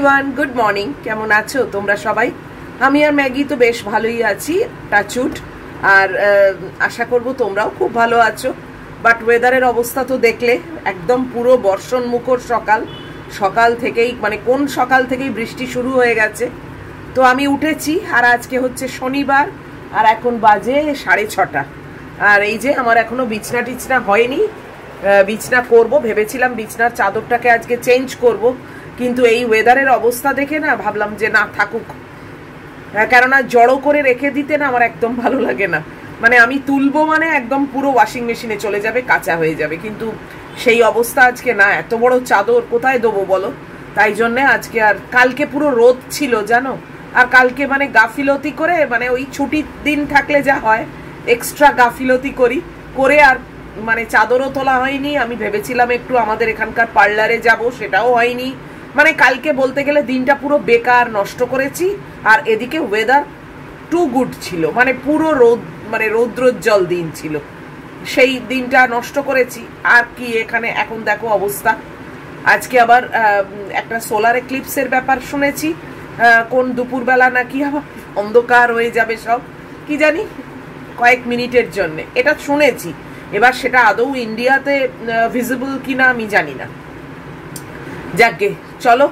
Everyone, good morning. কেমন আছো তোমরা সবাই? আমি আর ম্যাগি তো বেশ ভালোই আছি, টাচউড। আর আশা করব তোমরাও খুব ভালো আছো। বাট ওয়েদারের অবস্থা তো দেখলে, একদম পুরো বর্ষণ মুখর সকাল থেকেই, মানে কোন সকাল থেকেই বৃষ্টি শুরু হয়ে গেছে। তো আমি উঠেছি, আর আজকে হচ্ছে শনিবার, আর এখন বাজে 6:30। আর এই যে আমার এখনো বিছনা টিছনা হয়নি, বিছনা করব ভেবেছিলাম। বিছনার চাদরটাকে আজকে চেঞ্জ করব, কিন্তু এই ওয়েদারের অবস্থা দেখে না ভাবলাম যে না, থাকুক। কেননা জড়ো করে রেখে দিতে না আমার একদম ভালো লাগে না। মানে আমি তুলবো মানে একদম পুরো ওয়াশিং মেশিনে চলে যাবে, কাঁচা হয়ে যাবে, কিন্তু সেই অবস্থা আজকে না। এত বড় চাদর কোথায় দেবো বলো? তাই জন্যে আজকে, আর কালকে পুরো রোদ ছিল জানো। আর কালকে মানে গাফিলতি করে, মানে ওই ছুটির দিন থাকলে যা হয়, এক্সট্রা গাফিলতি করে আর মানে চাদরও তোলা হয়নি। আমি ভেবেছিলাম একটু আমাদের এখানকার পার্লারে যাব, সেটাও হয়নি। মানে কালকে বলতে গেলে দিনটা পুরো বেকার নষ্ট করেছি। আর এদিকে ওয়েদার টু গুড ছিল, মানে পুরো রোদ, মানে রৌদ্রোজ্জ্বল দিন ছিল, সেই দিনটা নষ্ট করেছি। আর কি এখানে এখন দেখো অবস্থা। আজকে আবার একটা সোলার এক্লিপসের ব্যাপার শুনেছি, কোন দুপুরবেলা নাকি আবার অন্ধকার হয়ে যাবে সব, কি জানি কয়েক মিনিটের জন্য, এটা শুনেছি। এবার সেটা আদৌ ইন্ডিয়াতে ভিজিবল কিনা আমি জানি না। যাকে চলো,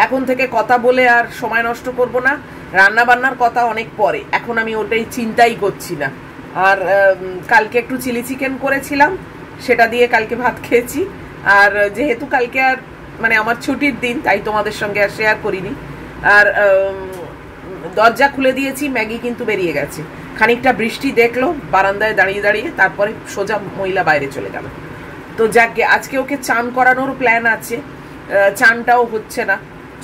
এখন থেকে কথা বলে আর সময় নষ্ট করব না। রান্না বান্নার কথা অনেক পরে, এখন আমি ওটাই চিন্তাই করছি না। আর কালকে একটু চিলি চিকেন করেছিলাম, সেটা দিয়ে কালকে ভাত খেয়েছি। আর যেহেতু কালকে আর মানে আমার ছুটির দিন, তাই তোমাদের সঙ্গে আর শেয়ার করিনি। আর দরজা খুলে দিয়েছি, ম্যাগি কিন্তু বেরিয়ে গেছে। খানিকটা বৃষ্টি দেখলো বারান্দায় দাঁড়িয়ে দাঁড়িয়ে, তারপরে সোজা মহিলা বাইরে চলে গেল। তো যাকে আজকে ওকে চান করানোর প্ল্যান আছে, চানটাও হচ্ছে না,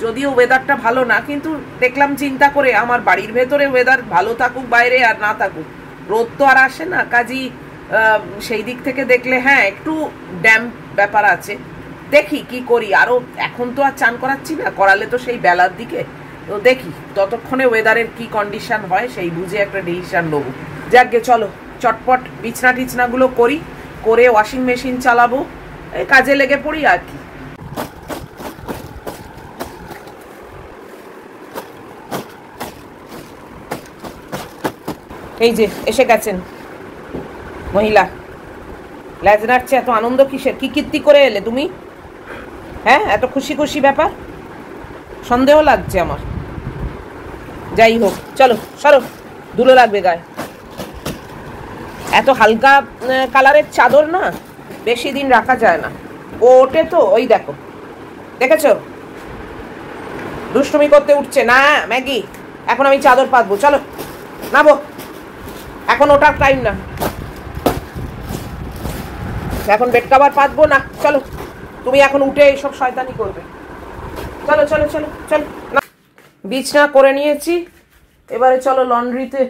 যদিও ওয়েদারটা ভালো না। কিন্তু দেখলাম চিন্তা করে, আমার বাড়ির ভেতরে ওয়েদার ভালো থাকুক বাইরে আর না থাকুক, রোদ তো আর আসে না, কাজেই সেই দিক থেকে দেখলে হ্যাঁ একটু ড্যাম্প ব্যাপার আছে। দেখি কি করি। আরো এখন তো আর চান করাচ্ছি না, করালে তো সেই বেলার দিকে। তো দেখি ততক্ষণে ওয়েদারের কি কন্ডিশন হয়, সেই বুঝে একটা ডিসিশন নেবো। যাকে চলো চটপট বিছনা টিছনাগুলো করে ওয়াশিং মেশিন চালাবো, কাজে লেগে পড়ি আর কি। এই যে এসে গেছেন মহিলা। লেজ নাড়ছে, এত আনন্দ কিসের? কি কীর্তি করে এলে তুমি? হ্যাঁ, এত খুশি খুশি ব্যাপার, সন্দেহ লাগছে আমার। যাই হোক, চলো সরো, ধুলো লাগবে গায়ে। এত হালকা কালারের চাদর না বেশি দিন রাখা যায় না। ও ওঠে তো, ওই দেখো, দেখেছো দুষ্টুমি করতে উঠছে না ম্যাগি। এখন আমি চাদর পাতবো, চলো নাবো, এখন ওঠার টাইম না, এখন বেড কভার পাতবো না। চলো তুমি এখন উঠে এইসব শয়তানি করবে। চলো চলো চলো চলো না, বিছনা করে নিয়েছি, এবারে চলো লন্ড্রিতে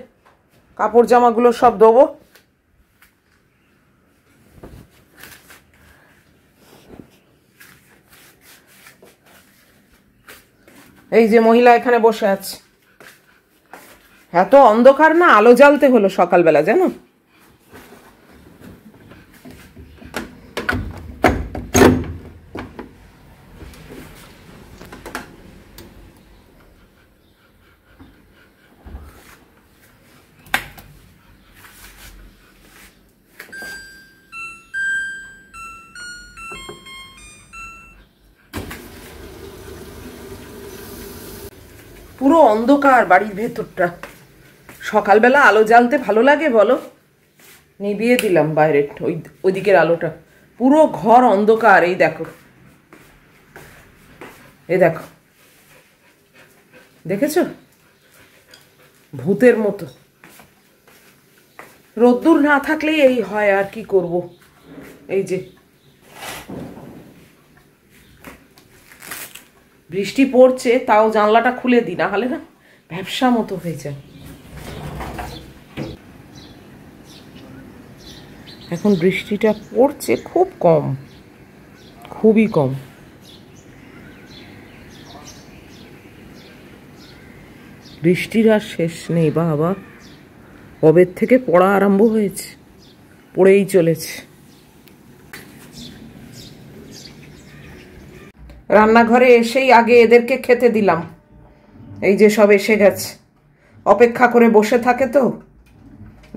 কাপড় জামাগুলো সব দেবো। এই যে মহিলা এখানে বসে আছে। এত অন্ধকার না, আলো জ্বালতে হলো সকালবেলা জানো। পুরো অন্ধকার বাড়ির ভেতরটা, সকালবেলা আলো জ্বালতে ভালো লাগে বলো? নিভিয়ে দিলাম বাইরের ওইদিকের আলোটা, পুরো ঘর অন্ধকার। এই দেখো, এই দেখো, দেখেছো? ভূতের মতো। রোদ্দুর না থাকলেই এই হয়, আর কি করব। এই যে বৃষ্টি পড়ছে, তাও জানলাটা খুলে দিই, না হলে না ব্যবসা মতো হয়ে যায়। এখন বৃষ্টিটা পড়ছে খুব কম, খুবই কম। বৃষ্টির আর শেষ নেই বাবা, কবের থেকে পড়া আরম্ভ হয়েছে, পড়েই চলেছে। রান্নাঘরে এসেই আগে এদেরকে খেতে দিলাম। এই যে সব এসে গেছে, অপেক্ষা করে বসে থাকে তো।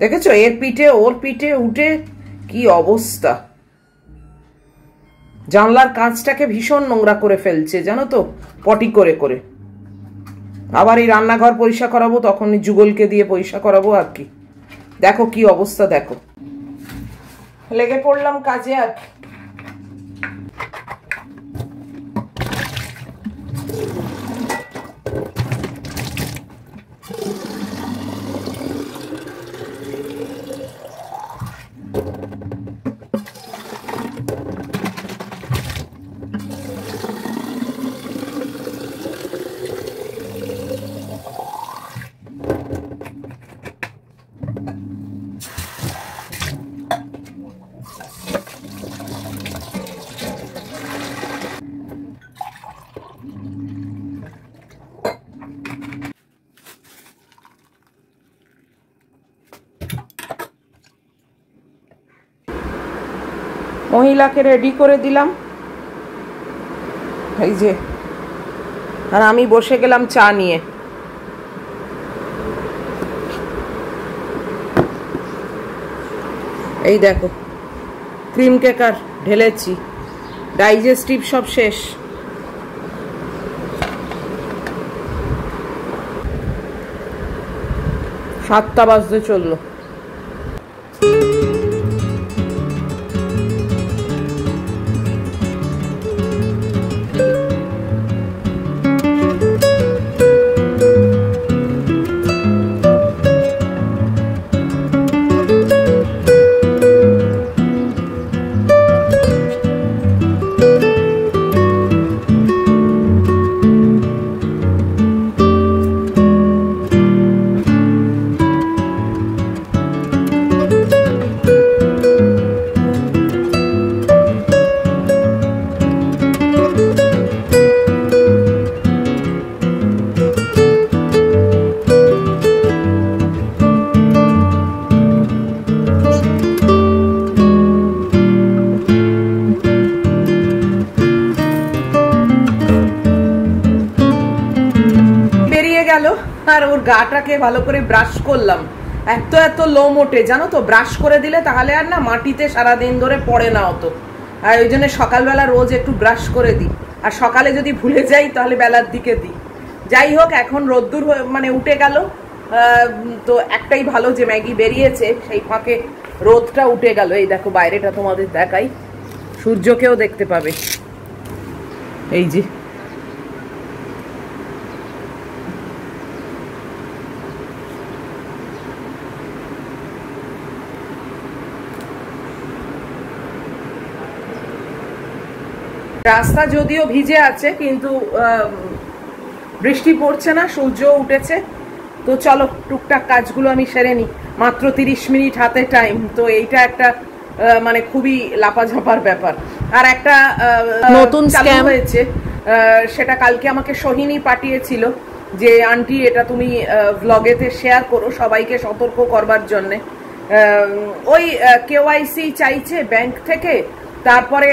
দেখেছো এর পিঠে ওর পিঠে উঠে কি অবস্থা। জানলার কাঁচটাকে ভীষণ নোংরা করে ফেলছে জানো তো, পটি করে করে। আবার এই রান্নাঘর পরিষ্কার করাবো, তখন যুগলকে দিয়ে পরিষ্কার করাবো। আর কি দেখো কি অবস্থা, দেখো। লেগে পড়লাম কাজে। আর মহিলাকে রেডি করে দিলাম, এই যে। আর আমি বসে গেলাম চা নিয়ে। এই দেখো ক্রিম কেকার ঢেলেছি, ডাইজেস্টিভ সব শেষ। 7টা বাজতে চললো। আর ওর গাটাকে ভালো করে ব্রাশ করলাম। এত এত লোম ওঠে জানো তো, ব্রাশ করে দিলে তাহলে আর না মাটিতে সারাদিন ধরে পড়ে না অত। আর ওই জন্য সকালবেলা রোজ একটু ব্রাশ করে দিই। আর সকালে যদি ভুলে যাই তাহলে বেলার দিকে দিই। যাই হোক, এখন রোদ্দুর মানে উঠে গেল, তো একটাই ভালো যে ম্যাগি বেরিয়েছে, সেই ফাঁকে রোদটা উঠে গেল। এই দেখো বাইরেটা তোমাদের দেখাই, সূর্যকেও দেখতে পাবে। এই যে রাস্তা যদিও ভিজে আছে, কিন্তু বৃষ্টি পড়ছে না, সূর্য উঠেছে। তো চলো টুকটাক কাজগুলো আমি সেরে নিই। মাত্র 30 মিনিট হাতে টাইম, তো এইটা একটা মানে খুবই লাপাঝাপার ব্যাপার। আর একটা নতুন স্ক্যাম হয়েছে, সেটা কালকে আমাকে সোহিনী পাঠিয়েছিল যে আন্টি এটা তুমি ভ্লগেতে শেয়ার করো সবাইকে সতর্ক করবার জন্যে। ওই কেওয়াইসি চাইছে ব্যাংক থেকে, তারপরে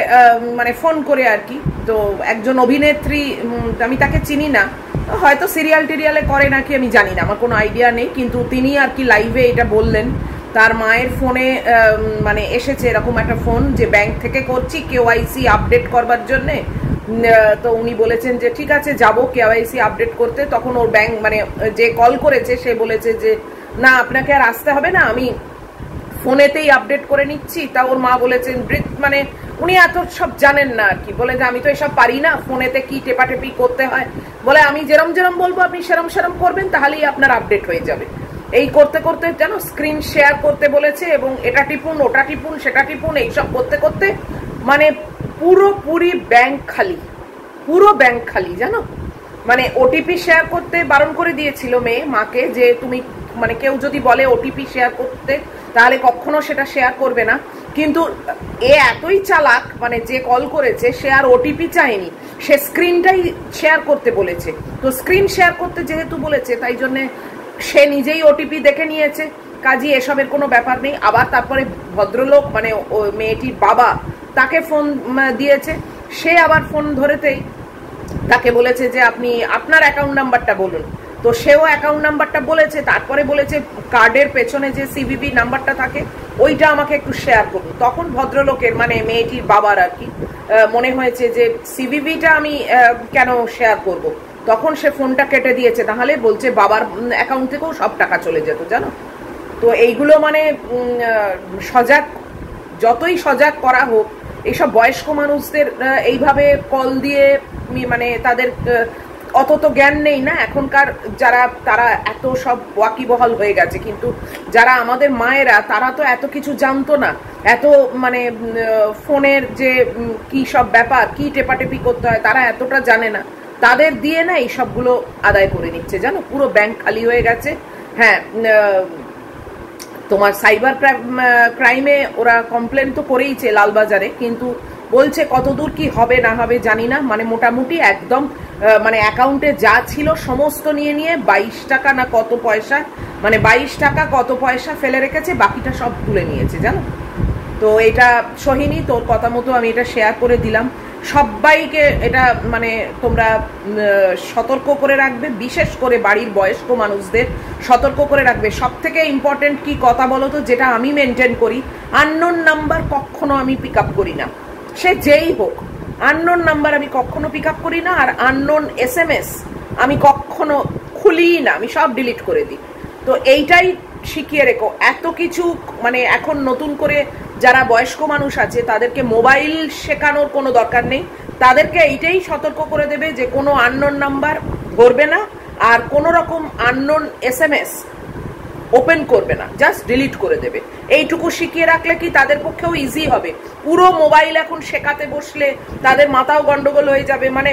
মানে ফোন করে আর কি। তো একজন অভিনেত্রী, আমি তাকে চিনি না, হয়তো সিরিয়াল টিরিয়ালে করে নাকি আমি জানি না, আমার কোনো আইডিয়া নেই, কিন্তু তিনি আর কি লাইভে এটা বললেন। তার মায়ের ফোনে মানে এসেছে এরকম একটা ফোন যে ব্যাংক থেকে করছি কেওয়াইসি আপডেট করবার জন্যে। তো উনি বলেছেন যে ঠিক আছে যাবো কেওয়াইসি আপডেট করতে। তখন ওর ব্যাংক মানে যে কল করেছে সে বলেছে যে না আপনাকে আর আসতে হবে না, আমি ফোনেতেই আপডেট করে নিচ্ছি। তা ওর মা বলেছেন, মানে উনি এত সব জানেন না আর কি, বলে যে আমি তো এসব পারি না, ফোনেতে কি টেপাটেপি করতে হয়। বলে আমি যেরম যেরম বলবো আপনি সেরম সেরম করবেন, তাহলেই আপনার আপডেট হয়ে যাবে। এই করতে করতে যেন স্ক্রিন শেয়ার করতে বলেছে, এবং এটা টিপুন ওটা টিপুন সেটা টিপুন, এইসব করতে করতে মানে পুরোপুরি ব্যাংক খালি, পুরো ব্যাংক খালি জানো। মানে ওটিপি শেয়ার করতে বারণ করে দিয়েছিল মাকে, যে তুমি মানে কেউ যদি বলে ওটিপি শেয়ার করতে তাহলে কখনো সেটা শেয়ার করবে না। কিন্তু এ এতই চালাক, মানে যে কল করেছে সে আর ওটিপি চায়নি, সে স্ক্রিনটাই শেয়ার করতে বলেছে। তো স্ক্রিন শেয়ার করতে যেহেতু বলেছে, তাই জন্য সে নিজেই ওটিপি দেখে নিয়েছে। কাজী এসবের কোনো ব্যাপার নেই। আবার তারপরে ভদ্রলোক মানে মেয়েটির বাবা তাকে ফোন দিয়েছে, সে আবার ফোন ধরেতেই তাকে বলেছে যে আপনি আপনার অ্যাকাউন্ট নাম্বারটা বলুন, তো সেও অ্যাকাউন্ট নাম্বারটা বলেছে, তারপরে বলেছে কার্ডের পেছনে যে সিভিভি নাম্বারটা থাকে ওইটা আমাকে একটু শেয়ার করুন। তখন ভদ্রলোকের মানে মেয়েটির বাবার আর কি মনে হয়েছে যে সিভিভিটা আমি কেন শেয়ার করব, তখন সে ফোনটা কেটে দিয়েছে, তাহলে বলছে বাবার অ্যাকাউন্ট থেকেও সব টাকা চলে যেত জানো। তো এইগুলো মানে সজাগ, যতই সজাগ করা হোক এইসব বয়স্ক মানুষদের এইভাবে কল দিয়ে মানে তাদের অত তো জ্ঞান নেই না এখনকার যারা, তারা এত সব ওয়াকিবহাল হয়ে গেছে, কিন্তু যারা আমাদের মায়েরা তারা তো এত কিছু জানতো না, এত মানে ফোনের যে কি সব ব্যাপার, কি টেপাটেপি করতে হয় তারা এতটা জানে না, তাদের দিয়ে না এই সবগুলো আদায় করে নিচ্ছে জানো, পুরো ব্যাংক খালি হয়ে গেছে। হ্যাঁ, তোমার সাইবার ক্রাইমে ওরা কমপ্লেন তো করেইছে লালবাজারে, কিন্তু বলছে কতদূর কি হবে না হবে জানি না, মানে মোটামুটি একদম মানে অ্যাকাউন্টে যা ছিল সমস্ত নিয়ে নিয়ে 22 টাকা না কত পয়সা, মানে 22 টাকা কত পয়সা ফেলে রেখেছে, বাকিটা সব তুলে নিয়েছে জানো। তো এটা সোহিনী তোর কথা মতো আমি এটা শেয়ার করে দিলাম, সবাইকে এটা মানে তোমরা সতর্ক করে রাখবে, বিশেষ করে বাড়ির বয়স্ক মানুষদের সতর্ক করে রাখবে। সব থেকে ইম্পর্টেন্ট কি কথা বলো তো, যেটা আমি মেনটেন করি, আননোন নাম্বার কখনো আমি পিক আপ করি না, সে যেই হোক, আননোন নাম্বার আমি কখনো পিক আপ করি না, আর আননোন SMS আমি কখনো খুলি না, আমি সব ডিলিট করে দিই। তো এইটাই শিখিয়ে রেখো, এত কিছু মানে এখন নতুন করে যারা বয়স্ক মানুষ আছে তাদেরকে মোবাইল শেখানোর কোনো দরকার নেই, তাদেরকে এইটাই সতর্ক করে দেবে যে কোনো আননোন নাম্বার ধরবে না, আর কোনো রকম আননোন SMS ওপেন করবে না, জাস্ট ডিলিট করে দেবে। এইটুকু শিখিয়ে রাখলে কি তাদের পক্ষেও ইজি হবে। পুরো মোবাইল এখন শেখাতে বসলে তাদের মাথাও গন্ডগোল হয়ে যাবে, মানে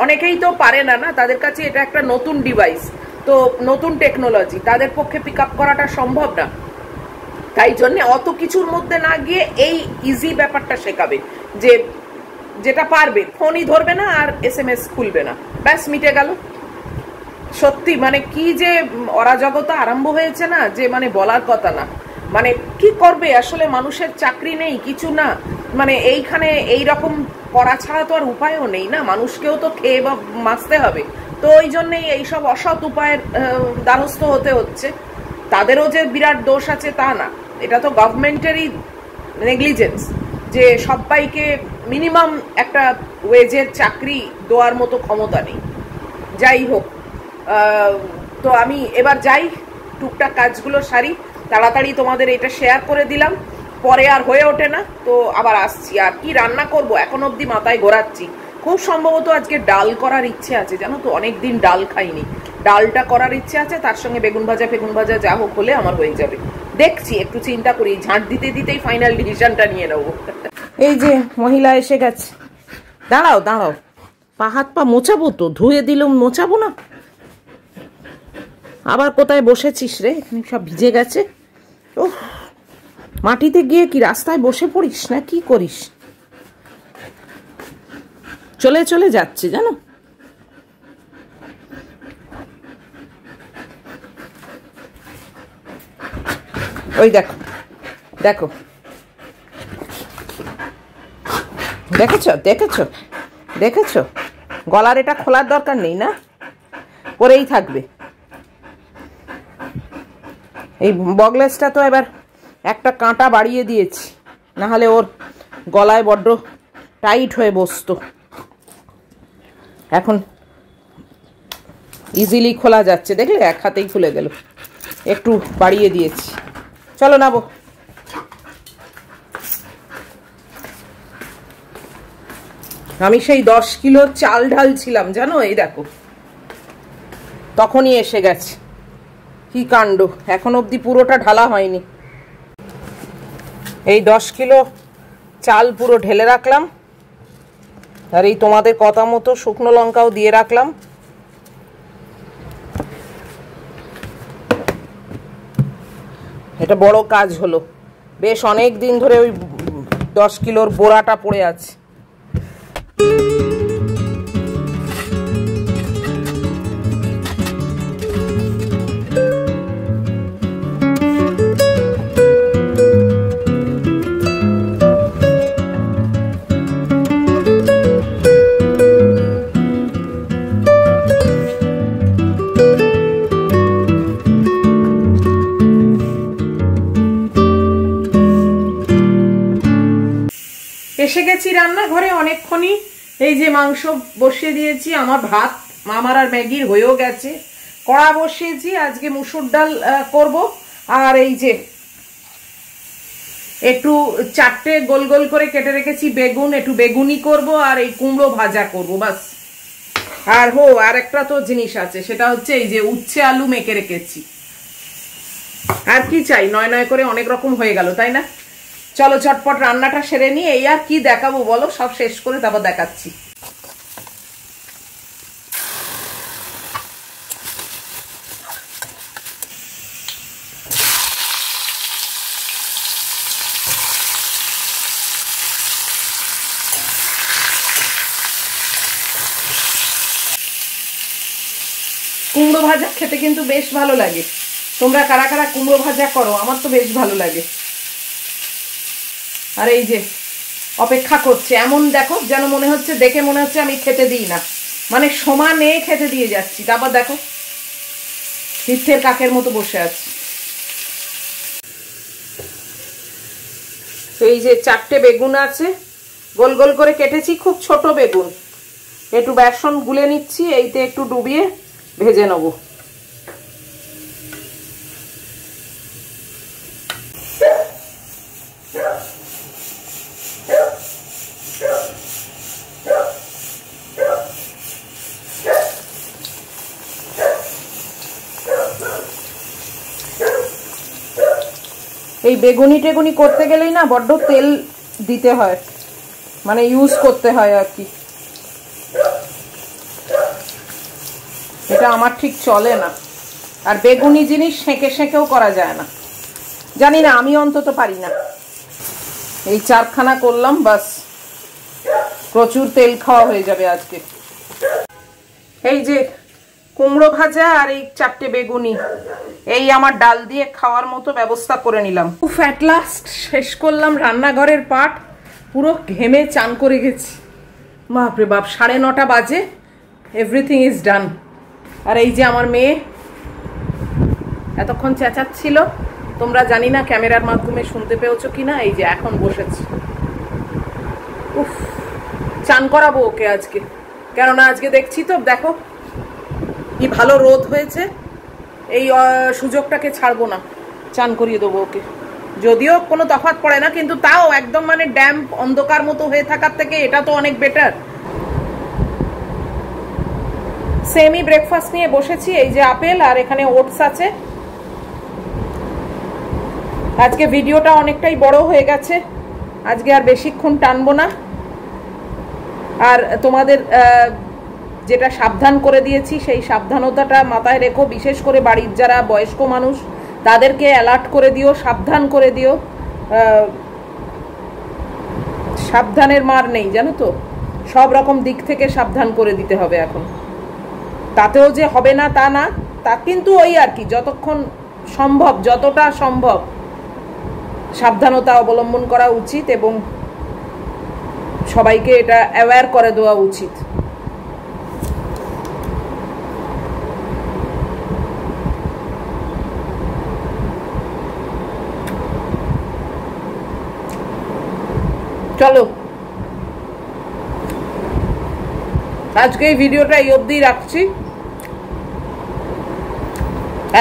অনেকেই তো পারে না, তাদের কাছে এটা একটা নতুন ডিভাইস, তো নতুন টেকনোলজি, তাদের পক্ষে পিক আপ করাটা সম্ভব না। তাই জন্য অত কিছুর মধ্যে না গিয়ে এই ইজি ব্যাপারটা শেখাবে, যে যেটা পারবে, ফোনই ধরবে না আর SMS খুলবে না, ব্যাস মিটে গেল। সত্যি মানে কি যে অরাজকতা আরম্ভ হয়েছে না, যে মানে বলার কথা না, মানে কি করবে আসলে, মানুষের চাকরি নেই কিছু না, মানে এইখানে এই রকম করা ছাড়া তো আর উপায়ও নেই না, মানুষকেও তো খেয়ে বা বাঁচতে হবে। তো ওই জন্যই এইসব অসৎ উপায়ের দ্বারস্থ হতে হচ্ছে। তাদেরও যে বিরাট দোষ আছে তা না, এটা তো গভর্নমেন্টেরই নেগলিজেন্স, যে সবাইকে মিনিমাম একটা ওয়েজের চাকরি দেওয়ার মতো ক্ষমতা নেই। যাই হোক, তো আমি এবার যাই, টুকটাক কাজগুলো সারি, তাড়াতাড়ি তোমাদের এটা শেয়ার করে দিলাম, পরে আর হয়ে ওঠে না, তো আবার আসছি। আর কি রান্না করব এখন অবধি মাথায় ঘোরাচ্ছি, খুব সম্ভবত আজকে ডাল করার ইচ্ছে আছে জানো তো, অনেকদিন ডাল খাইনি, ডালটা করার ইচ্ছে আছে, তার সঙ্গে বেগুন ভাজা যা হোক হলে আমার হয়ে যাবে। দেখছি, একটু চিন্তা করি, ঝাঁট দিতে দিতেই ফাইনাল ডিসিশনটা নিয়ে নেবো। এই যে মহিলা এসে গেছে, দাঁড়াও দাঁড়াও, পা হাত পা মোছাবো তো, ধুয়ে দিলাম, মোছাবো না? আবার কোথায় বসেছিস রে, এখানে সব ভিজে গেছে। ও, মাটিতে গিয়ে কি রাস্তায় বসে পড়িস না কি করিস? চলে চলে যাচ্ছে জানো। ওই দেখো দেখো, দেখেছো দেখেছো দেখেছো, গলার এটা খোলার দরকার নেই না, পরেই থাকবে। এই বগলেসটা তো এবার একটা কাঁটা বাড়িয়ে দিয়েছি, নাহলে ওর গলায় বড্ড টাইট হয়ে বসতো, এখন ইজিলি খোলা যাচ্ছে, দেখলে এক হাতেই খুলে গেল, একটু বাড়িয়ে দিয়েছি। চলো নাবো। আমি সেই 10 কিলো চাল ঢালছিলাম জানো, এই দেখো তখনই এসে গেছে, কি কাণ্ড, এখন অবধি পুরোটা ঢালা হয়নি। এই 10 কিলো চাল পুরো ঢেলে রাখলাম, আর এই তোমাদের কথা মতো শুকনো লঙ্কাও দিয়ে রাখলাম। এটা বড় কাজ হলো, বেশ অনেক দিন ধরে ওই 10 কিলোর বোরাটা পড়ে আছে। এসে গেছি রান্নাঘরে অনেকক্ষণই। এই যে মাংস বসিয়ে দিয়েছি, আমার ভাত আমার আর ম্যাগির হয়েও গেছে। কড়া বসিয়েছি, আজকে মুসুর ডাল করব। আর এই যে একটু 4টে গোল গোল করে কেটে রেখেছি বেগুন, একটু বেগুনি করব আর এই কুমড়ো ভাজা করব বাস। আর আর একটা তো জিনিস আছে, সেটা হচ্ছে এই যে উচ্ছে আলু মেখে রেখেছি। আর কি চাই, নয় নয় করে অনেক রকম হয়ে গেল, তাই না? চলো ঝটপট রান্নাটা সেরে নিয়ে, এই আর কি দেখাবো বলো, সব শেষ করে তারপর দেখাচ্ছি। কুমড়ো ভাজা খেতে কিন্তু বেশ ভালো লাগে। তোমরা কারা কারা কুমড়ো ভাজা করো? আমার তো বেশ ভালো লাগে। আর এই যে অপেক্ষা করছে, এমন দেখো যেন মনে হচ্ছে, দেখে মনে হচ্ছে আমি খেতে দিই না, মানে সমানে খেতে দিয়ে যাচ্ছি। তারপর দেখো তীর্থের কাকের মতো বসে আছে। এই যে 4টে বেগুন আছে, গোল গোল করে কেটেছি, খুব ছোট বেগুন। একটু বেসন গুলে নিচ্ছি, এইতে একটু ডুবিয়ে ভেজে নেব। এই বেগুনি টেগুনি করতে গেলেই না বড্ড তেল দিতে হয়, মানে ইউজ করতে হয় আর কি। এটা আমার ঠিক চলে না। আর বেগুনি জিনিস সেঁকে সেঁকেও করা যায় না, জানি না, আমি অন্তত পারি না। এই 4খানা করলাম বাস, প্রচুর তেল খাওয়া হয়ে যাবে আজকে। এই যে কুমড়ো ভাজা আর এই 4টে বেগুনি, এই আমার ডাল দিয়ে খাওয়ার মতো ব্যবস্থা করে নিলাম। খুব অ্যাট লাস্ট শেষ করলাম রান্নাঘরের পাট, পুরো ঘেমে চান করে গেছি। বাপরে বাপ, 9:30 বাজে, এভরিথিং ইজ ডান। আর এই যে আমার মেয়ে এতক্ষণ চেঁচাচ্ছিল, তোমরা জানি না ক্যামেরার মাধ্যমে শুনতে পেয়েছো কিনা। এই যে এখন বসেছে, উফ, চান করাবো ওকে আজকে, কেননা আজকে দেখছি তো, দেখো কি ভালো রোদ হয়েছে, এই সুযোগটাকে ছাড়বো না, চান করিয়ে দেবো ওকে। যদিও কোনো তফাৎ পড়ে না, কিন্তু তাও একদম মানে ড্যাম্প অন্ধকার মতো হয়ে থাকার থেকে এটা তো অনেক বেটার। সেমি ব্রেকফাস্ট নিয়ে বসেছি, এই যে আপেল আর এখানে ওটস আছে। আজকে ভিডিওটা অনেকটাই বড় হয়ে গেছে, আজকে আর বেশিক্ষণ টানবো না। আর তোমাদের যেটা সাবধান করে দিয়েছি, সেই সাবধানতাটা মাথায় রেখো, বিশেষ করে বাড়ির যারা বয়স্ক মানুষ তাদেরকে অ্যালার্ট করে দিও, সাবধান করে দিও। সাবধানের মার নেই, জানো তো, সব রকম দিক থেকে সাবধান করে দিতে হবে এখন। তাতেও যে হবে না তা না, তা কিন্তু ওই আর কি, যতক্ষণ সম্ভব, যতটা সম্ভব সাবধানতা অবলম্বন করা উচিত এবং সবাইকে এটা অ্যাওয়্যার করে দেওয়া উচিত। চলো আজকে এই ভিডিওটা এই অবধি রাখছি।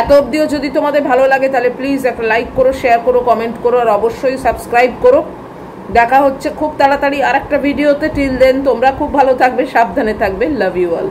এত অবধিও যদি তোমাদের ভালো লাগে তাহলে প্লিজ একটা লাইক করো, শেয়ার করো, কমেন্ট করো, আর অবশ্যই সাবস্ক্রাইব করো। দেখা হচ্ছে খুব তাড়াতাড়ি আরেকটা ভিডিওতে। টিল দেন তোমরা খুব ভালো থাকবে, সাবধানে থাকবে। Love you all.